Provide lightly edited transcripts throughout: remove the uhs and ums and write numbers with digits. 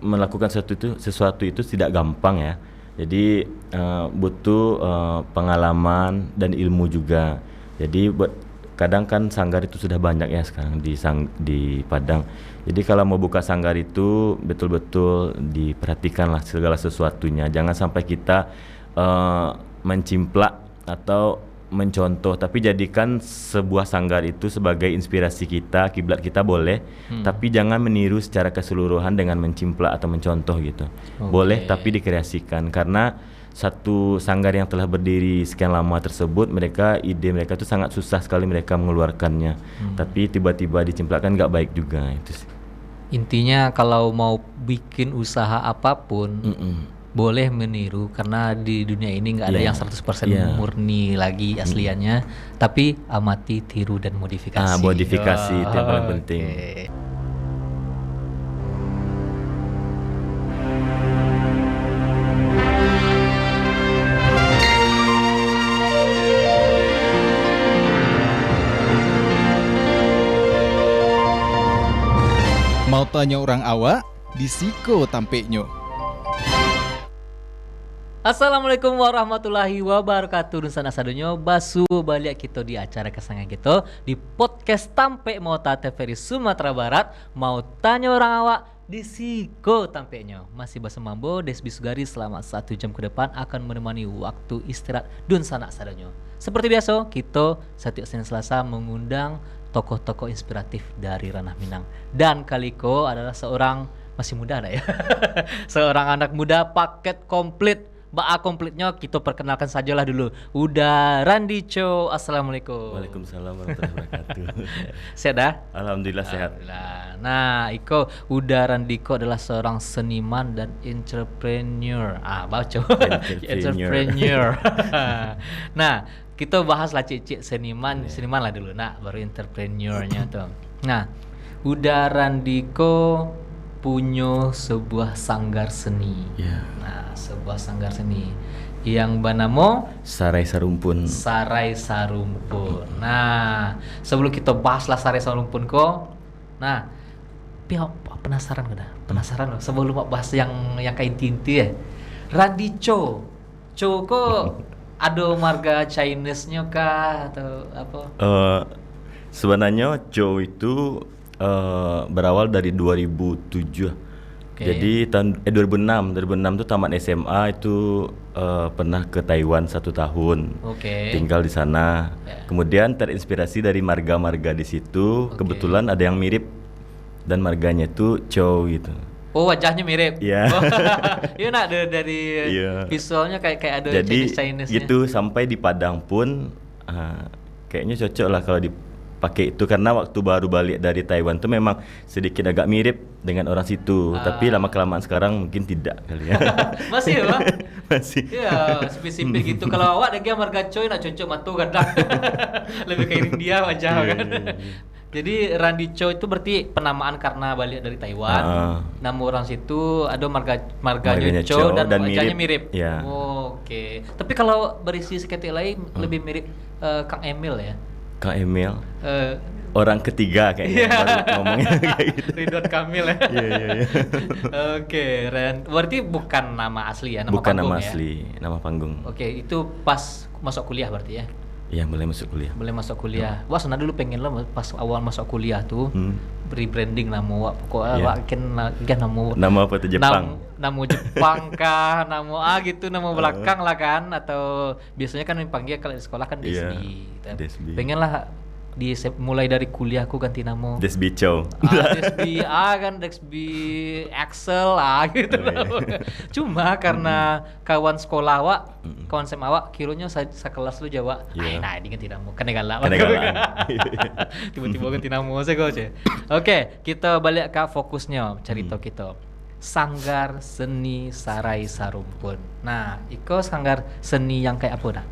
melakukan sesuatu itu tidak gampang ya. Jadi butuh pengalaman dan ilmu juga. Jadi kadang kan sanggar itu sudah banyak ya sekarang di Padang. Jadi kalau mau buka sanggar itu betul-betul diperhatikanlah segala sesuatunya. Jangan sampai kita mencimplak atau mencontoh, tapi jadikan sebuah sanggar itu sebagai inspirasi kita, kiblat kita boleh, tapi jangan meniru secara keseluruhan dengan mencimplak atau mencontoh gitu. Boleh tapi dikreasikan, karena satu sanggar yang telah berdiri sekian lama tersebut, ide mereka itu sangat susah sekali mereka mengeluarkannya. Tapi tiba-tiba dicimplakkan nggak baik juga itu sih. Intinya kalau mau bikin usaha apapun boleh meniru, karena di dunia ini nggak ada yang 100% murni lagi asliannya, tapi amati, tiru dan modifikasi. Modifikasi itu yang paling penting. Mau tanya orang awak, disiko tampeknya. Assalamualaikum warahmatullahi wabarakatuh. Sana sadonyo basu balik kita di acara kesayangan kita di podcast Tampe Mota TVRI Sumatera Barat. Mau tanya orang awak, disiko tampeknya. Masih bahasa Mambo Desbi Sugari selama 1 jam ke depan akan menemani waktu istirahat dun sana sadonyo. Seperti biasa, kita setiap Senin Selasa mengundang tokoh-tokoh inspiratif dari ranah Minang. Dan kaliko adalah seorang masih muda ada ya. Seorang anak muda paket komplit. Komplitnya kita perkenalkan sajalah dulu. Udah Randico, assalamualaikum. Waalaikumsalam warahmatullahi wabarakatuh. Sehat dah? Alhamdulillah sehat. Nah, Iko Uda Randiko adalah seorang seniman dan entrepreneur. Entrepreneur. Nah, kita bahas lah cik seniman lah dulu. Nah, baru entrepreneurnya tuh. Nah, Uda Randiko punya sebuah sanggar seni. Nah, sebuah sanggar seni yang bernama Sarai Sarumpun. Nah, sebelum kita bahaslah Sarai Sarumpun kok. Nah, pihak penasaran loh. Sebelum bahas yang kayak inti ya. Randico. Kok ada marga Chinese-nya kah atau apa? Sebenarnya Cho itu berawal dari 2007. Jadi tahun 2006 tuh tamat SMA itu pernah ke Taiwan 1 tahun. Tinggal di sana. Kemudian terinspirasi dari marga-marga di situ. Kebetulan ada yang mirip dan marganya itu Cho gitu. Oh, wajahnya mirip. Iya. Iya nak dari visualnya kayak ada Chinese-nya. Gitu, sampai di Padang pun kayaknya cocok lah kalau dipakai itu, karena waktu baru balik dari Taiwan tuh memang sedikit agak mirip dengan orang situ. Tapi lama kelamaan sekarang mungkin tidak kali ya. Masih ya, Bang? Masih. Iya, sipil gitu. Kalau awak lagi marga coy nak cocok matu gadang. Lebih kayak India wajah kan. Jadi Randico itu berarti penamaan karena balik dari Taiwan. Nama orang situ ada marganya Cho dan wajahnya mirip. Oke. Tapi kalau berisi seketik lain lebih mirip Kang Emil ya. Kang Emil. Orang ketiga kayaknya baru ngomongnya kayak gitu. Ridwan Kamil ya. Iya. Oke, berarti bukan nama asli ya, nama bukan panggung nama ya? asli, nama panggung. Oke, itu pas masuk kuliah berarti ya? Iya, mulai masuk kuliah. Wah, sana dulu pengen lah pas awal masuk kuliah tuh rebranding nama wak. Pokoknya nama apa tuh, Jepang? Nama Jepang kah, nama gitu, nama belakang lah kan, atau biasanya kan dipanggil kalau di sekolah kan Desbi. Pengen lah mulai dari kuliahku ganti nama Desbi Chow. Desbi kan Desbi Excel gitu. Cuma karena kawan sekolah awak, kawan SMA awak kironya sekelas lu Jawa. Nah, ini ganti nama kan galak. Tiba-tiba ganti nama saya kok. Oke, kita balik ke fokusnya cerita kita. Sanggar Seni Sarai Sarumpun. Nah, iko sanggar seni yang kayak apa dah?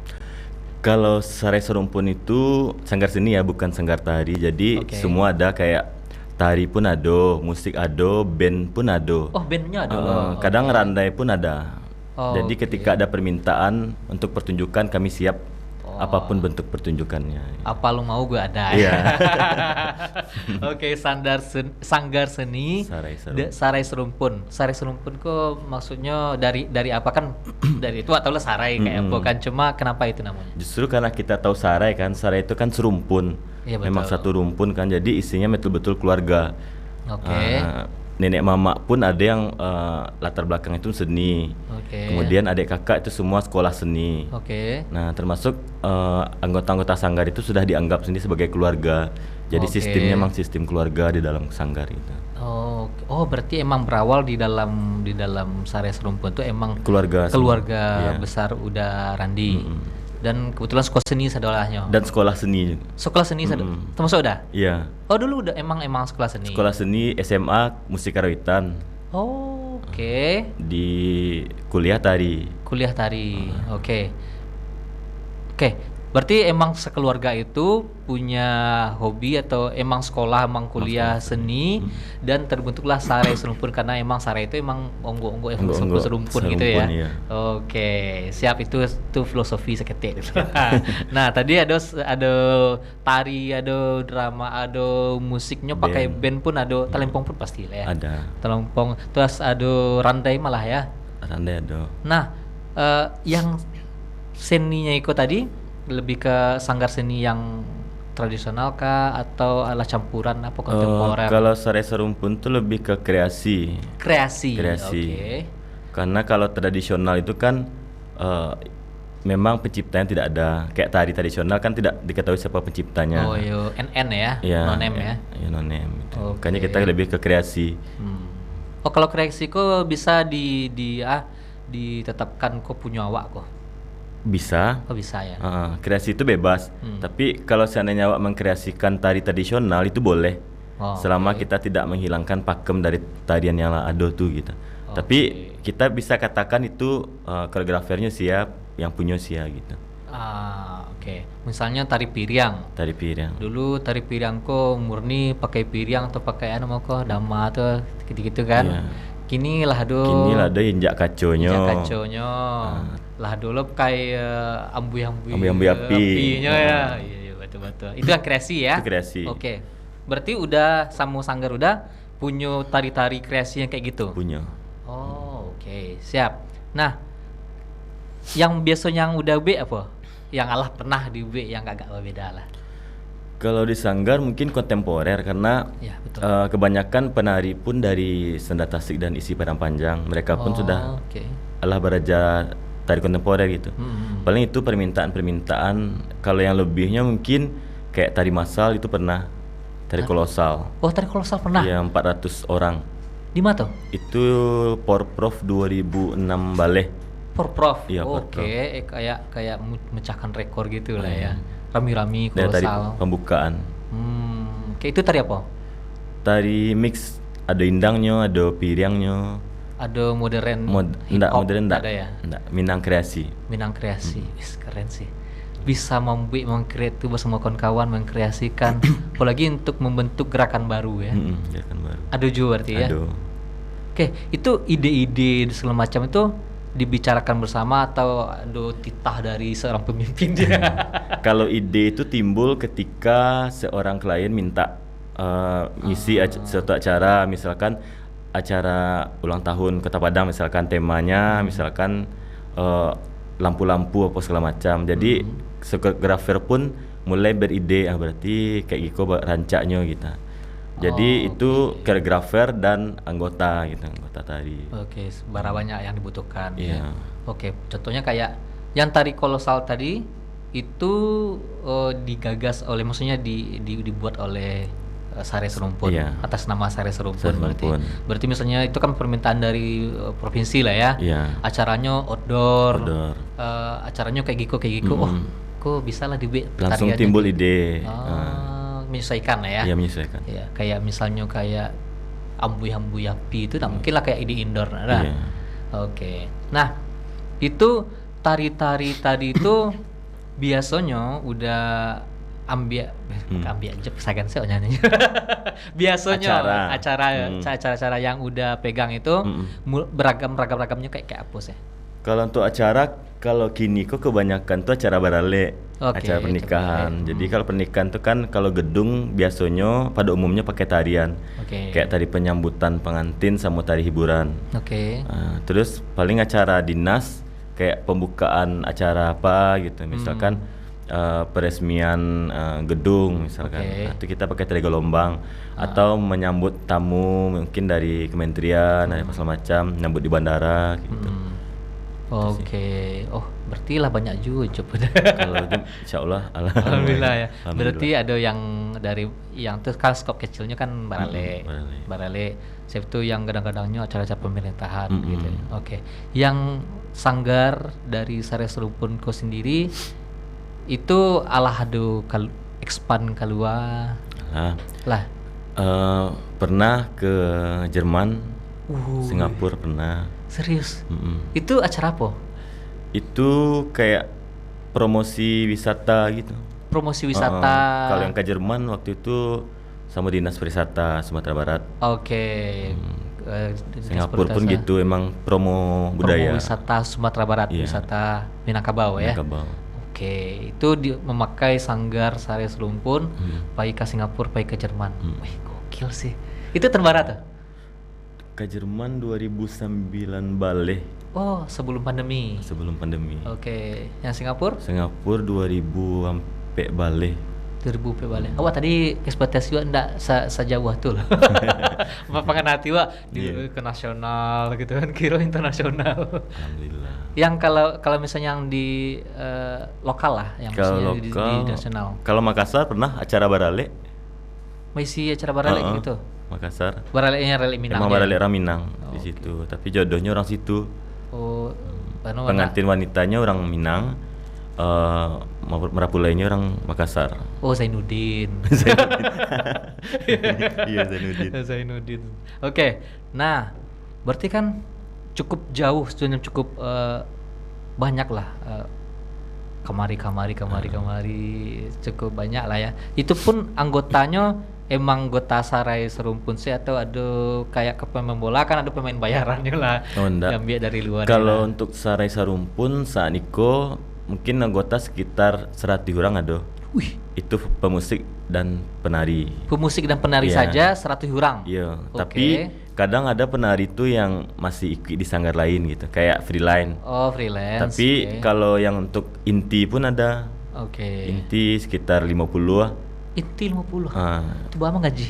Kalau Sarai Sarumpun itu sanggar seni ya, bukan sanggar tari. Jadi semua ada, kayak tari pun ada, musik ada, band pun ada. Oh, bandnya ada. Kadang randai pun ada. Jadi ketika ada permintaan untuk pertunjukan kami siap apapun bentuk pertunjukannya. Apa lu mau gue ada. Iya. Oke, sanggar seni Sarai Serumpun. Sarai Serumpun kok maksudnya dari apa kan? Dari itu atau lah sarai kayak apa kan? Cuma kenapa itu namanya? Justru karena kita tahu sarai kan, sarai itu kan serumpun. Iya, betul. Memang satu rumpun kan, jadi isinya betul-betul keluarga. Oke. Nenek mama pun ada yang latar belakang itu seni. Oke. Kemudian adik kakak itu semua sekolah seni. Oke. Nah, termasuk anggota-anggota sanggar itu sudah dianggap sendiri sebagai keluarga. Jadi Oke. sistemnya memang sistem keluarga di dalam sanggar itu. Oh, berarti emang berawal di dalam Sarai Serumpun itu emang Keluarga iya. besar udah Randi. Dan kebetulan sekolah seni sadolahnya. Dan sekolah seni. Sekolah seni termasuk udah? Iya. Oh, dulu udah emang sekolah seni. Sekolah seni SMA Musik Karawitan. Oh, oke. Di kuliah tari. Oke. Berarti emang sekeluarga itu punya hobi atau emang sekolah, emang kuliah seni dan terbentuklah Sarai Serumpun karena emang Sarai itu emang onggo-onggo serumpun gitu ya. Iya. Oke, siap itu filosofi seketik. Nah, tadi ada tari, ada drama, ada musiknya pakai band pun ada, talempong pun pasti lah ya. Ada. Talempong, terus ada randai malah ya. Randai ada. Nah, yang seninya ikut tadi lebih ke sanggar seni yang tradisional kah atau ala campuran apa kontemporer? Kalau Sarai Serumpun tuh lebih ke kreasi. Oke. Karena kalau tradisional itu kan memang penciptanya tidak ada. Kayak tari tradisional kan tidak diketahui siapa penciptanya. Oh, NN ya, no-name ya. Ya no-name. Oke. Makanya kita lebih ke kreasi. Oh, kalau kreasi kok bisa ditetapkan kok punya awak kok? Bisa. Oh, bisa ya. Kreasi itu bebas. Tapi kalau seandainya awak mengkreasikan tari tradisional itu boleh. Selama kita tidak menghilangkan pakem dari tarian yang ada tuh gitu. Tapi kita bisa katakan itu koreografernya siap, yang punya siap gitu. Oke. Misalnya tari piryang. Dulu tari piryang kok murni pakai piryang atau pakai kok dama atau gitu-gitu kan. Yeah. Kini lah ada injak kaconyo. Lah dulu kayak ambu-ambu apinya ya. Iya, betul. Itu yang kreasi ya. Itu kreasi. Oke. Berarti udah Samu Sanggar udah punya tari-tari kreasi yang kayak gitu. Punya. Oh, oke. Siap. Nah, yang biasanya yang udah B apa? Yang Allah pernah di B yang agak beda lah. Kalau di sanggar mungkin kontemporer karena ya, kebanyakan penari pun dari Senda Tasik dan Isi Padang Panjang. Mereka pun sudah Allah beraja tari kontemporer gitu. Paling itu permintaan. Kalau yang lebihnya mungkin kayak tari massal itu pernah. Tari kolosal. Oh, tari kolosal pernah? Iya, 400 orang. Di mana tuh? Itu Porprov 2006 Baleh. Porprov. Iya, Oke, kayak memecahkan rekor gitu lah ya. Rami-rami kolosal. Tari pembukaan. Oke, itu tari apa? Tari mix, ada indangnya, ada piryangnya. Ada modern. Modern enggak. Ada ya? Enggak, Minang kreasi. Keren sih. Bisa mengkreat tuh bersama kawan-kawan mengkreasikan apalagi untuk membentuk gerakan baru ya. Gerakan baru. Ada juga berarti ya. Oke, itu ide-ide segala macam itu dibicarakan bersama atau ada titah dari seorang pemimpin dia? Kalau ide itu timbul ketika seorang klien minta ngisi suatu acara, misalkan acara ulang tahun Kota Padang, misalkan temanya misalkan lampu-lampu apa segala macam. Jadi koreografer pun mulai beride, berarti kayak gitu rancaknya gitu. Jadi itu koreografer dan anggota tari. Oke, seberapa banyak yang dibutuhkan. Iya. Ya. Oke, contohnya kayak yang tari kolosal tadi itu digagas oleh, maksudnya dibuat oleh Sarai Serumpun, atas nama Sarai Serumpun. Berarti misalnya itu kan permintaan dari provinsi lah ya. Acaranya outdoor. Acaranya kayak gitu. Oh, kok bisa lah langsung timbul ide. Menyesuaikan lah ya. Iya, menyesuaikan. Ya, kayak misalnya kayak ambu api itu mungkin lah kayak ide indoor. Oke. Nah, itu tari-tari tadi itu biasanya udah ambil aja pesagan saya nyanyi. Biasanya acara-acara yang udah pegang itu beragamnya kayak apa sih? Kalau untuk acara, kalau kini kok kebanyakan tuh acara barale. Oke, acara pernikahan. Jadi kalau pernikahan tuh kan kalau gedung biasanya pada umumnya pakai tarian. Oke. Kayak tari penyambutan pengantin sama tari hiburan. Oke. Terus paling acara dinas kayak pembukaan acara apa gitu. Misalkan peresmian gedung misalkan. Oke. Itu kita pakai tari gelombang atau menyambut tamu mungkin dari kementerian, dari segala macam, nyambut di bandara gitu. Oke. Oh, berarti lah banyak juga coba. Kalau itu insyaallah Alhamdulillah ya. Alhamdulillah. Berarti ada yang dari yang tuh kan skop kecilnya kan barale. Barale. Saya itu yang kadang-kadangnya acara-acara pemerintahan gitu. Oke. Yang sanggar dari Sare Serumpun ko sendiri itu alah adu expand keluar lah. Pernah ke Jerman, Singapura pernah. Serius? Itu acara apa? Itu kayak promosi wisata gitu. Promosi wisata. Kalau yang ke Jerman waktu itu sama Dinas Pariwisata Sumatera Barat. Oke. Singapura pun gitu, emang promo budaya. Promo wisata Sumatera Barat, wisata Minangkabau ya. Minangkabau. Oke, itu memakai sanggar Sare Serumpun, pai ke Singapura, pai ke Jerman. Wih, gokil sih. Itu terbarat tuh? Ke Jerman 2009 balik. Oh, sebelum pandemi. Sebelum pandemi. Oke, yang Singapura? Singapura 2000 sampai balik. 2000 pe balik. Awak tadi ekspektasi awak ndak sejauh tu lah. Mapangan hati awak ke nasional gitu kan, kira internasional. Alhamdulillah. Yang kalau misalnya yang di lokal lah, yang kalau misalnya di nasional. Kalau Makassar pernah acara barale? Masih acara barale gitu. Makassar. Barale-nya Rale Minang. Emang barale orang Minang di situ, tapi jodohnya orang situ. Oh, pengantin wanitanya orang Minang, merapulainya orang Makassar. Oh, Zainuddin. Iya, Zainuddin. Zainuddin. Oke. Nah, berarti kan cukup jauh, cukup banyak lah. Kemari cukup banyak lah ya. Itu pun anggotanya emang anggota Sare Serumpun sih atau ada kayak ke pemain bola kan ada pemain bayarannya lah. Oh, enggak. Yang biar dari luar. Kalau untuk Sare Serumpun saat niko mungkin anggota sekitar 100 orang ada. Wih, itu pemusik dan penari. Pemusik dan penari saja 100 orang. Iya, tapi kadang ada penari itu yang masih ikut di sanggar lain gitu, kayak freelance. Oh, freelance. Tapi kalau yang untuk inti pun ada. Inti sekitar 50 lah. Inti 50. Itu berapa gaji?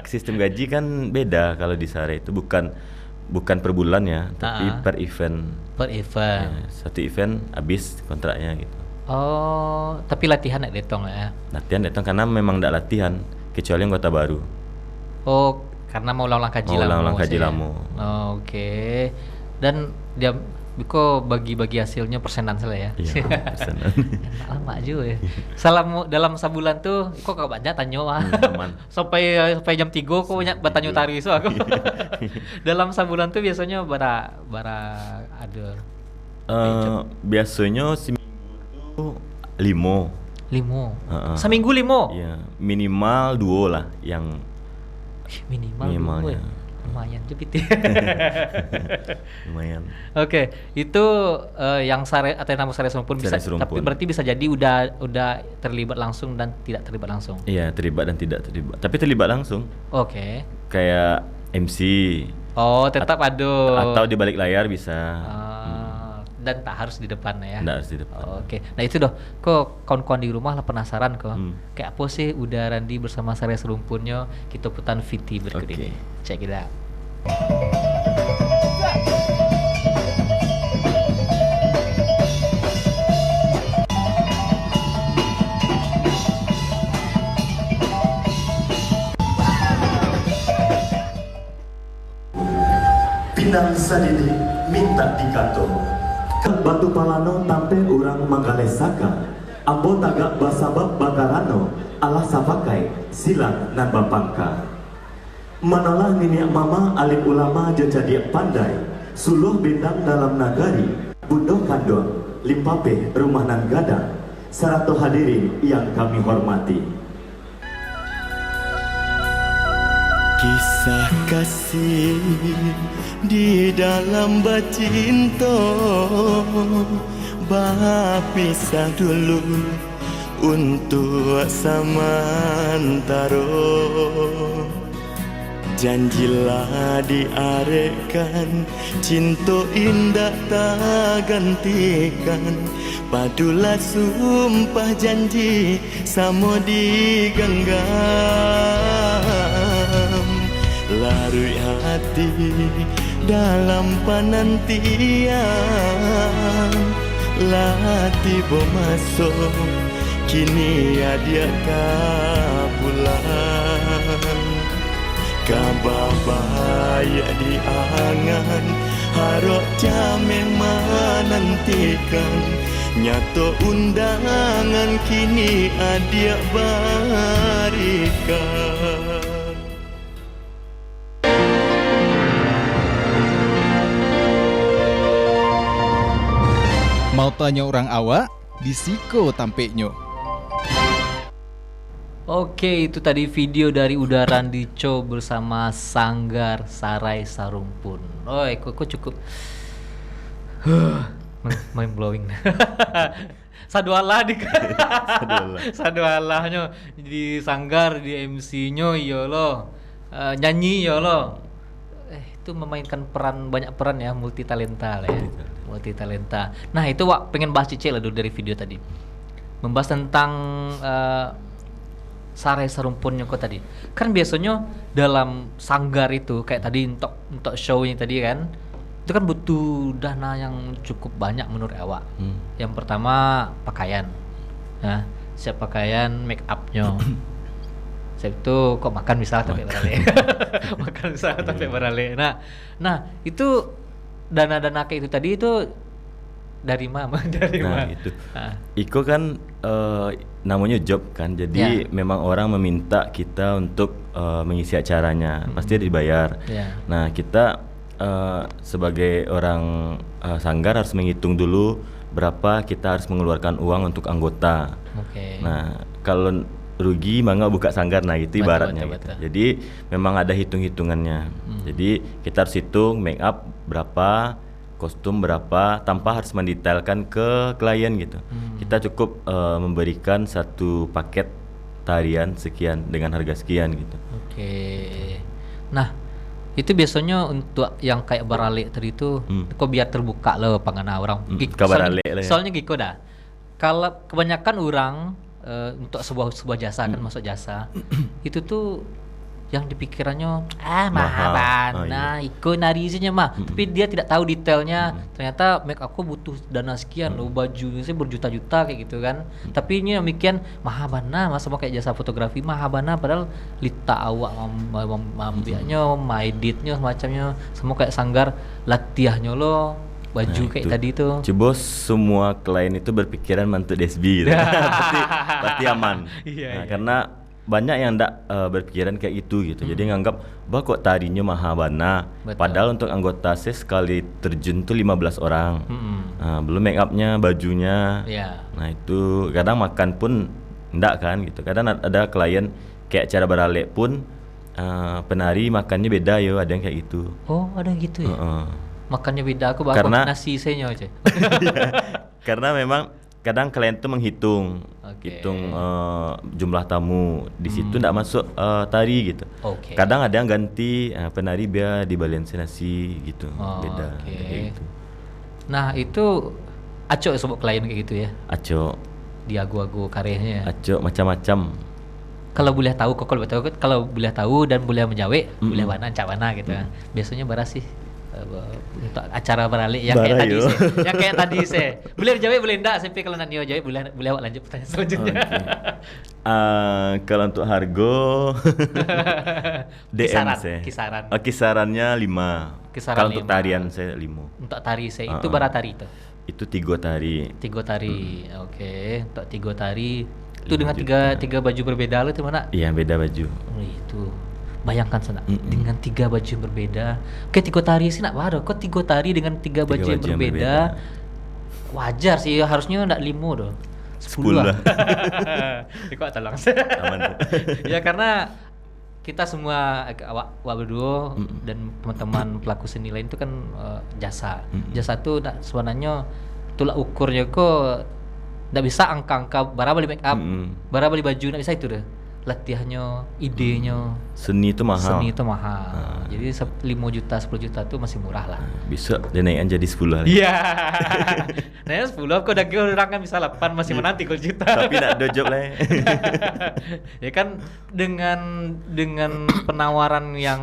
Sistem gaji kan beda kalau di Sare itu bukan per bulan ya, tapi per event. Per event. Ya, satu event habis kontraknya gitu. Oh, tapi latihan nak datang lah ya? Latihan datang karena memang tidak latihan kecuali anggota baru. Oh, karena mau ulang kaji lama. Ulang kaji lama. Oke. Dan dia Biko bagi-bagi hasilnya persenan saja ya. Iya, persenan. Lama juga ya. Dalam sebulan tuh kok gak banyak tanya sampai jam 3 kok banyak bertanya tari so aku. Dalam sebulan tuh biasanya bara ada. Biasanya seminggu tuh 5. Seminggu 5? Iya, minimal 2 lah yang minimalnya. Lumayan jepit. Lumayan. Oke, itu yang Sare atau nama Sare Serumpun bisa, tapi berarti bisa jadi udah terlibat langsung dan tidak terlibat langsung. Iya, terlibat dan tidak terlibat. Tapi terlibat langsung. Oke. Kayak MC. Oh, tetap ada. Atau di balik layar bisa. Dan tak harus di depan ya. Tidak harus di depan. Oke. Nah itu doh, kok kawan-kawan di rumah lah penasaran kok. Kayak apa sih udah Randi bersama Sare Serumpunnya kita putan VT berikut ini. Check it out. Pinang sadidi minta dikato. Batu palano tampe urang manggalesaka. Ambo tagak basabab bagarano Allah sapakai silang nan bapangka. Manalah nini mama alim ulama jadi pandai. Suluh bintang dalam nagari. Bundo kandon limpape rumah nan gadang. Serato hadirin yang kami hormati. Kisah kasih di dalam bacinto berpisah dulu untuk sementara. Janjilah diarahkan, cinta indah tak gantikan. Padulah sumpah janji sama digenggam. Larut hati dalam penantian, lah tiba masuk kini dia pulang. Kabar baik di angan, harap jameh menantikan. Nyata undangan kini adia barikan. Mau tanya orang awak, di Siko tampeknya. Oke, itu tadi video dari Udaran Dico bersama Sanggar Sarai Sarumpun. Oh, kok cukup mind blowing. Sadualah di sadualahnya di Sanggar, di MC-nya ya lo. Nyanyi ya lo. Itu memainkan banyak peran ya, multi talenta lah ya. Multi talenta. Nah, itu Wak pengen bahas Cice lah dulu dari video tadi. Membahas tentang Sarai Sarumpunnya kok tadi. Kan biasanya dalam sanggar itu kayak tadi untuk show-nya tadi kan, itu kan butuh dana yang cukup banyak menurut awak. Yang pertama pakaian. Nah, siap pakaian, make up-nya. Siap itu kok makan misalnya tapi berale. Makan misalnya tapi berale. Nah, itu dana-dana kayak itu tadi itu dari mana? Itu. Iko kan namanya job kan, jadi memang orang meminta kita untuk mengisi acaranya, pasti dibayar. Nah, kita sebagai orang sanggar harus menghitung dulu berapa kita harus mengeluarkan uang untuk anggota. Nah, kalau rugi mangga buka sanggar, nah itu ibaratnya betul. Jadi memang ada hitung-hitungannya. Jadi kita harus hitung make up berapa, kostum berapa, tanpa harus mendetailkan ke klien gitu. Kita cukup memberikan satu paket tarian sekian dengan harga sekian gitu. Nah, itu biasanya untuk yang kayak barale tadi itu kok biar terbuka loh pangana orang. Soalnya gitu dah. Kalau kebanyakan orang untuk sebuah jasa kan masuk jasa itu tuh yang dipikirannya mahal. Nah, ikut nari isinya mah, tapi dia tidak tahu detailnya. Ternyata make aku butuh dana sekian loh, bajunya sih berjuta-juta kayak gitu kan. Tapi ini demikian mahabana, masa mau kayak jasa fotografi mahabana, padahal lita awak mambianya, editnya semacamnya, semua kayak sanggar latihannya lo. Baju kayak tadi itu. Coba semua klien itu berpikiran mantu desbi, pasti aman. Karena banyak yang ndak berpikiran kayak itu gitu. Jadi nganggap bah kok tarinya mahabana. Padahal untuk anggota ses sekali terjun tuh 15 orang. Belum make upnya, bajunya. Nah itu kadang makan pun ndak kan gitu. Kadang ada klien kayak cara barale pun penari makannya beda yo, ada yang kayak gitu. Oh, ada yang gitu ya. Makannya beda, aku bakal nasi senya aja. Karena memang kadang klien tuh menghitung jumlah tamu di situ ndak masuk tari gitu. Kadang ada yang ganti penari biar dibaliansi nasi gitu. Beda gitu. Nah, itu acok sebut klien kayak gitu ya. Acok. Diagu-agu karyanya. Acok macam-macam. Kalau boleh tahu, kalau boleh tahu dan boleh menjawab, boleh mana cak mana gitu. Biasanya bara sih untuk acara beralik yang kayak tadi yang kayak tadi saya boleh dijawab boleh enggak, sampai kalau nak jawab boleh awak lanjut pertanyaan selanjutnya. Kalau untuk harga DM kisarannya 5. Kalau untuk tarian saya 5. Untuk tari saya itu berapa tari itu 3 tari. Untuk 3 tari itu dengan tiga baju berbeda loh, itu mana? Iya, beda baju. Itu bayangkan sana dengan 3 baju yang berbeda. Oke, 3 tari sih nak baru. Kok 3 tari dengan 3 baju yang berbeda? Wajar sih, harusnya enggak 5 doh. 10 lah. Kok tolong. Ya karena kita semua awak berdua dan teman-teman pelaku seni lain itu kan jasa. Jasa itu sebenarnya tolak ukurnya kok nggak bisa angka-angka bara beli make up, bara beli baju nggak bisa itu deh. Latihannya, idenya, Seni itu mahal. seni itu mahal. Jadi 5 juta, 10 juta tuh masih murah lah. Bisa dinaikkan jadi 10 hari. Iya. Nah, 10 kok udah orang kan bisa 8 masih menanti 10 juta. Tapi nak ada job lah. Ya kan dengan penawaran yang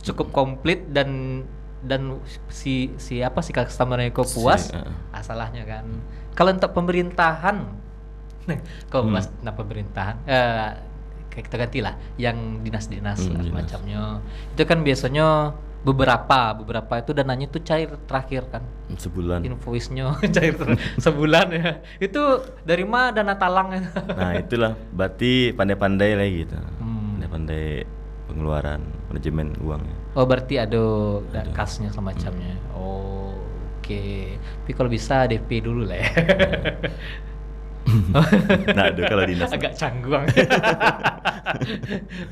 cukup komplit dan si customer-nya kok puas, salahnya kan. Kalau untuk pemerintahan, kalau mas pemerintahan kita gantilah yang dinas-dinas lah dinas. macamnya. Itu kan biasanya beberapa itu dananya tuh cair terakhir kan. Sebulan. Invoice-nya cair sebulan ya. Itu dari mana dana talang? Nah itulah, berarti pandai-pandai lah gitu. Pandai-pandai pengeluaran, manajemen uangnya. Oh berarti ada kasnya semacamnya. Oh oke. Tapi kalau bisa DP dulu lah ya. Nah aduh kalau dinas. Agak canggung.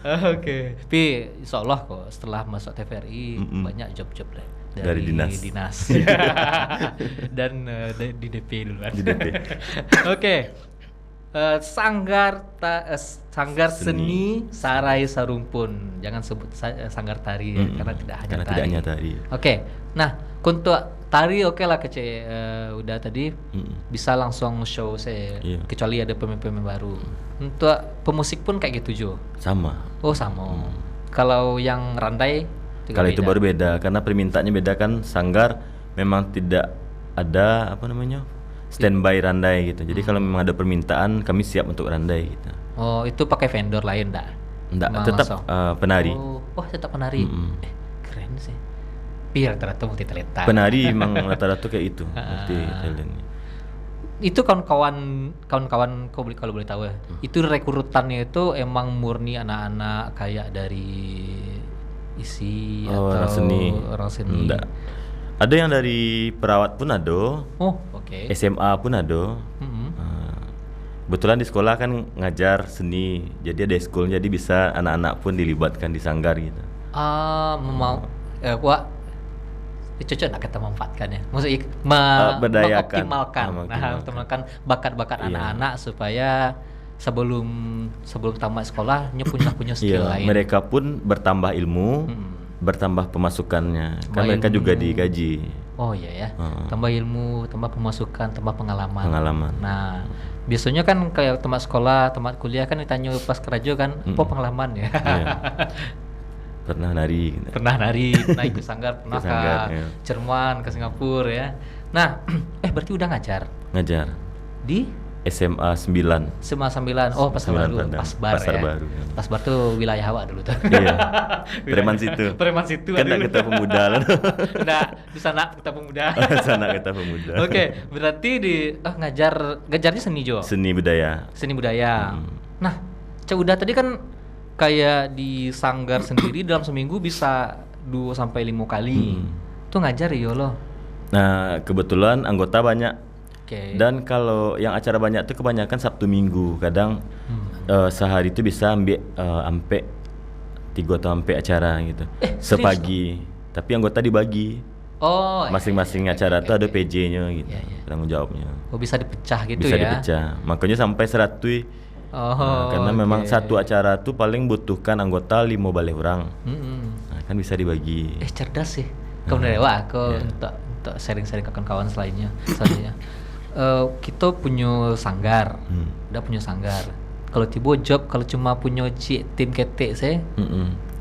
Oke. Tapi insya Allah kok setelah masuk TVRI banyak job-job deh Dari dinas. Dan di DP duluan. Di DP. Oke. Sanggar seni Sarai Sarumpun. Jangan sebut sanggar tari ya, karena tidak hanya Karena tari. tidak hanya tari. Oke. Nah, untuk tari oke lah kece udah tadi bisa langsung show saya. Iya. Kecuali ada pemain-pemain baru. Untuk pemusik pun kayak gitu Jo. Sama. Oh, sama. Kalau yang randai juga Kalau itu beda. baru beda, karena permintaannya beda kan. Sanggar memang tidak ada standby randai gitu. Jadi kalau memang ada permintaan, kami siap untuk randai gitu. Oh, itu pakai vendor lain enggak? Enggak, tetap penari. Oh, tetap penari. Keren sih. Iya, rata-rata multi talenta. Penari memang rata-rata kayak itu, multi talentnya. Itu kawan-kawan kalau boleh tahu ya. Itu rekrutannya itu emang murni anak-anak kayak dari isi atau orang seni. Enggak. Ada yang dari perawat pun ada. Oh, oke. SMA pun ada. Kebetulan di sekolah kan ngajar seni, jadi ada school, jadi bisa anak-anak pun dilibatkan di sanggar gitu. Cocok nak kita manfaatkan ya. Maksudnya berdayakan. mengoptimalkan bakat-bakat Iya. anak-anak supaya sebelum tamat sekolah punya skill Iya, lain. mereka pun bertambah ilmu, bertambah pemasukannya. Kan mereka juga digaji. Oh iya ya. Tambah ilmu, tambah pemasukan, tambah pengalaman. Pengalaman. Nah, biasanya kan kayak tamat sekolah, tamat kuliah kan ditanya pas kerja kan, apa pengalaman ya? Iya. Pernah nari gitu. Pernah nari, naik ke sanggar, pernah Ke sanggar, ke iya. Jerman, ke Singapura ya. Nah, berarti udah ngajar Ngajar di SMA 9. SMA 9. Oh, Pasar 9 Baru, Padang. Pasbar Pasar ya. Baru, ya. Pasbar tuh wilayah awak dulu tuh. Iya. Preman situ. Preman situ. Kan nak kita pemuda lah. Nah, di sana kita pemuda. Sana kita pemuda. Oke, berarti ngajarnya seni Jo. Seni budaya. Seni budaya. Nah, Cak Uda tadi kan kayak di sanggar sendiri dalam seminggu bisa 2 sampai 5 kali. Tuh ngajar ya lo. Nah, kebetulan anggota banyak. Oke. Dan kalau yang acara banyak tuh kebanyakan Sabtu Minggu. Kadang sehari itu bisa ambil sampai 3 atau sampai acara gitu. Sepagi. Tapi anggota dibagi. Oh, Masing-masing acara tuh ada PJ-nya gitu. Iya, iya. Tanggung jawabnya. Oh, bisa dipecah gitu Bisa ya. dipecah. Makanya sampai 100. Oh. Karena memang oke. satu acara tuh paling butuhkan anggota 5 balai orang. Nah, kan bisa dibagi. Cerdas sih. Kamu dari aku untuk sharing-sharing ke kawan-kawan selainnya. Kita punya sanggar. Udah punya sanggar. Kalau tiba job kalau cuma punya tim ketek saya.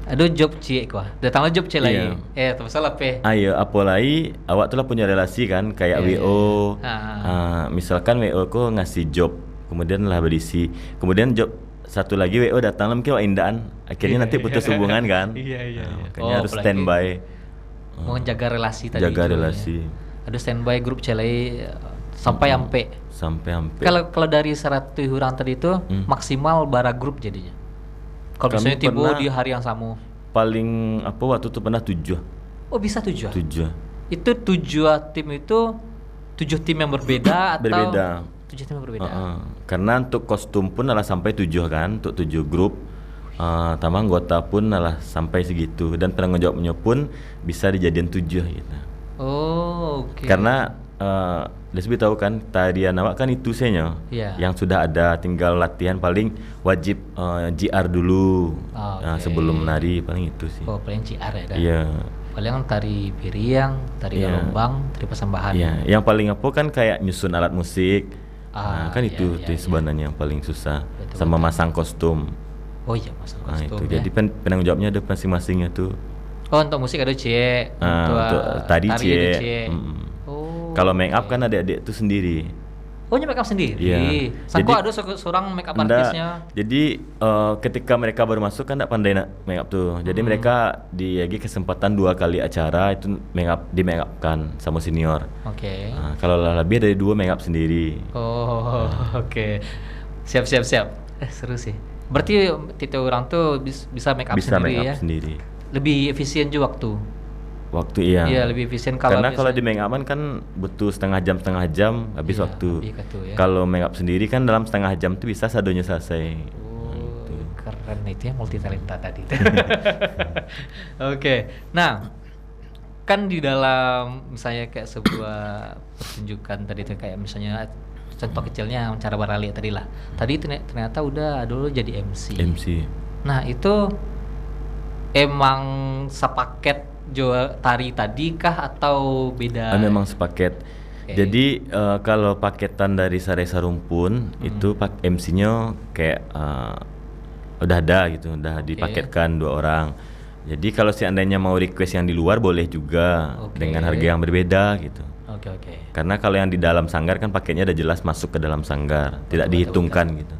Ada job cik kuah. Datang job cik lain. Tak masalah pe. Ayo, apalagi awak tuh lah punya relasi kan kayak WO. Misalkan WO ko ngasih job, kemudian lah berisi. Kemudian job satu lagi WO datang lah mungkin awak indaan. Akhirnya nanti putus hubungan kan. Iya. Makanya harus standby. Mau jaga relasi tadi. Jaga juga, relasi. Ya. Ada standby grup celai sampai ampe. Sampai. Kalau dari 100 orang tadi itu maksimal bara grup jadinya. Kalau Kami misalnya tiba pernah- di hari yang sama. Paling waktu itu pernah 7. Oh, bisa 7. 7. Itu 7 tim itu 7 tim yang berbeda atau Berbeda. 7 tim yang berbeda. Karena untuk kostum pun adalah sampai 7 kan, untuk 7 grup. Tambah anggota pun adalah sampai segitu, dan penanggung jawabnya pun bisa dijadiin 7 gitu. Oh, oke. Karena Desbi tahu kan tarian awak kan itu senya Iya. yang sudah ada, tinggal latihan paling wajib GR dulu Oke. sebelum nari, paling itu sih. Oh, paling CR ya dah. Iya. Paling tari piriang, tari Iya. gelombang, tari persembahan. Iya, yang paling apa kan kayak nyusun alat musik. Kan iya, itu iya, iya. sebenarnya yang paling susah. Betul, Sama betul. masang kostum. Oh iya, masuk Nah, kostum itu. ya. Jadi penanggung jawabnya ada masing-masingnya tuh. Oh, untuk musik ada C, Untuk tari tari ada C. C. Mm-mm. Oh. Kalau make up oke. kan adik-adik tuh sendiri. Oh, make up sendiri. Iya. Sangko Jadi- ada seorang make up Nggak, artisnya. jadi ketika mereka baru masuk kan tidak pandai nak make up tuh. Jadi mereka dibagi kesempatan 2 kali acara itu di make up kan sama senior. Oke. Kalau lebih dari 2 make up sendiri. Oh, oke. Siap. Seru sih. Berarti tiap orang tuh bisa make up Bisa sendiri make up ya. sendiri. Lebih efisien juga waktu. Waktu iya. Iya, lebih efisien kalau Karena kalau di misalnya- make upan kan butuh setengah jam habis Iya, waktu. habis gitu ya. Kalau make up sendiri kan dalam setengah jam tuh bisa sadonya selesai. Oh, keren itu ya, multi talenta tadi. Oke. Nah, kan di dalam misalnya kayak sebuah pertunjukan tadi itu kayak misalnya contoh kecilnya cara barali tadi lah. Tadi ternyata udah dulu jadi MC. MC. Nah, itu emang sepaket jual tari tadi kah atau beda? Memang sepaket. Oke. Jadi kalau paketan dari Sare Sarumpun itu MC-nya kayak udah ada gitu, udah Oke. dipaketkan 2 orang. Jadi kalau seandainya mau request yang di luar boleh juga Oke. dengan harga yang berbeda gitu. Oke. Karena kalau yang di dalam sanggar kan paketnya udah jelas masuk ke dalam sanggar, tidak Betul, dihitungkan gitu.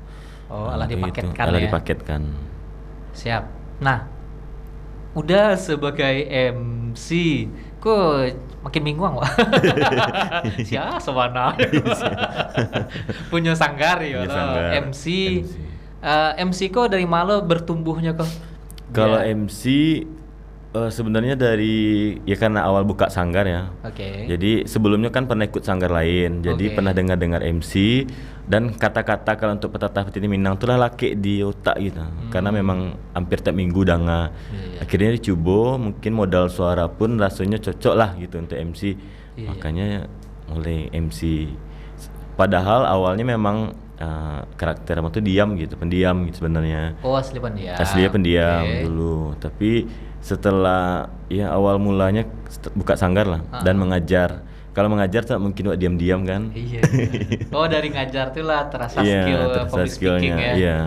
Oh, alah Itu, dipaketkan alah ya. dipaketkan. Siap. Nah, udah sebagai MC, kok makin bingung Wak. Siapa sewana? Punya sanggar ya, Punya loh. sanggar, MC. MC. MC kok dari mana bertumbuhnya kok? Kalau Ya. MC sebenarnya dari ya karena awal buka sanggar ya. Oke. Jadi sebelumnya kan pernah ikut sanggar lain, jadi Oke. pernah dengar MC dan kata-kata kalau untuk petatah petiti Minang itulah laki di otak gitu. Karena memang hampir tiap minggu danga. Iya. Akhirnya dicoba, mungkin modal suara pun rasanya cocok lah gitu untuk MC. Iya. Makanya mulai MC. Padahal awalnya memang karakter aku tuh diam gitu, pendiam gitu sebenarnya. Oh, asli pendiam. Aslinya pendiam Oke. dulu, tapi setelah ya awal mulanya buka sanggar lah dan mengajar. Kalau mengajar tak mungkin buat diam-diam kan? Iya. Oh, dari ngajar tuh lah terasa Iya, skill terasa public speaking skillnya. ya. Iya.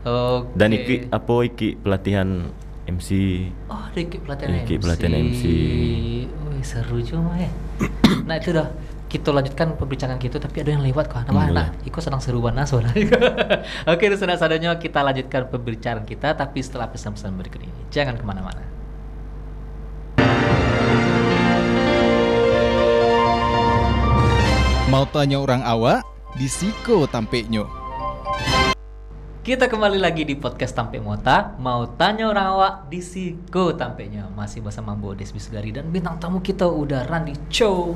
Oke. Dan iki pelatihan MC. Oh, ada ikut pelatihan Ikut MC. pelatihan MC. Wih, seru juga ya. Nah, itu dah. Kita lanjutkan pembicaraan kita, tapi ada yang lewat kok. Nah, ikut sedang seru banget suara. Oke, sadanya kita lanjutkan pembicaraan kita, tapi setelah pesan-pesan berikut ini. Jangan kemana-mana. Mau tanya orang awak, di Siko tampeknya. Kita kembali lagi di podcast Tampe Mota. Mau tanya orang awak di Siko tampeknya. Masih bersama Bo Desmi Sugari dan bintang tamu kita udah Randy Chow.